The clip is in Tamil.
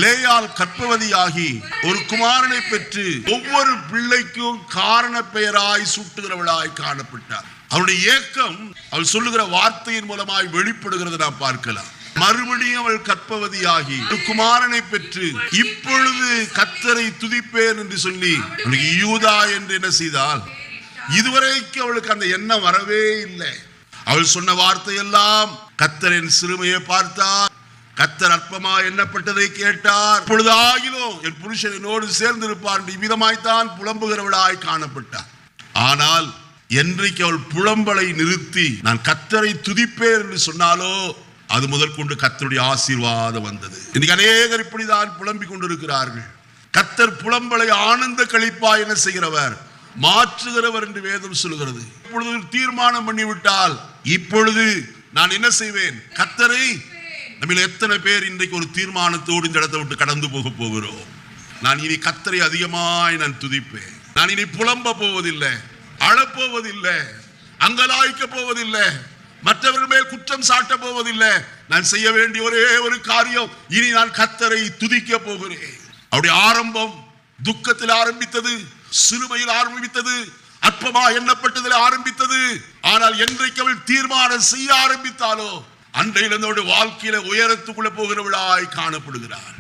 லேயால் கர்ப்பவதியாகி ஒரு குமாரனை பெற்று ஒவ்வொரு பிள்ளைக்கும் காரண பெயராய் சூட்டுகிறவளாய் காணப்பட்டார். அவருடைய ஏக்கம் அவள் சொல்லுகிற வார்த்தையின் மூலமாய் வெளிப்படுகிறது நாம் பார்க்கலாம். மறுபடியும் அவள் கர்ப்பவதியாகி ஒரு குமாரனை பெற்று இப்பொழுது கர்த்தரை துதிப்பேன் என்று சொல்லி யூதா என்று என்ன செய்தால், இதுவரைக்கும் அவளுக்கு அந்த எண்ணம் வரவே இல்லை. அவள் சொன்ன வார்த்தை எல்லாம் கர்த்தரின் சிறுமையை பார்த்தார், கர்த்தர் அற்பமா எண்ணப்பட்டதை கேட்டார், இப்பொழுது ஆகிலும் என் புருஷன் என்னோடு சேர்ந்திருப்பார் இவ்விதமாய்த்தான் புலம்புகிறவளாய் காணப்பட்டார். ஆனால் என்றைக்கு அவள் புலம்பலை நிறுத்தி நான் கர்த்தரை துதிப்பேன் என்று சொன்னாலோ அது முதல் கொண்டு கர்த்தருடைய ஆசீர்வாதம் வந்தது. இன்னைக்கு அநேகர் இப்படிதான் புலம்பிக் கொண்டிருக்கிறார்கள். கர்த்தர் புலம்பலை ஆனந்த களிப்பா என்ன செய்கிறவர், மாற்றுகிறவர் என்று வேதம் சொல்லுகிறது. இப்பொழுது தீர்மானம் பண்ணிவிட்டால் இப்பொழுது நான் என்ன செய்வேன், கர்த்தரை. நம்ம எத்தனை பேர் இன்றைக்கு ஒரு தீர்மானத்தோடு இந்த இடத்தை விட்டு கடந்து போக போகிறோம். நான் இனி கர்த்தரை அதிகமாய் நான் துதிப்பேன், நான் இனி புலம்ப போவதில்லை, அழப்போவதில்லை, அங்கலாய்க்க போவதில்லை, மற்றவர்கள் மேல் குற்றம் சாட்ட போவதில்லை. நான் செய்ய வேண்டிய ஒரே ஒரு காரியம், இனி நான் கர்த்தரை துதிக்க போகிறேன். அவருடைய ஆரம்பம் துக்கத்தில் ஆரம்பித்தது, சிறுமையில் ஆரம்பித்தது, அற்பமா எண்ணப்பட்டதில் ஆரம்பித்தது. ஆனால் என்றைக்கு அவள் தீர்மானம் செய்ய ஆரம்பித்தாலோ அன்றையிலிருந்து வாழ்க்கையில உயரத்துக்குள்ள போகிறவளாய் காணப்படுகிறார்.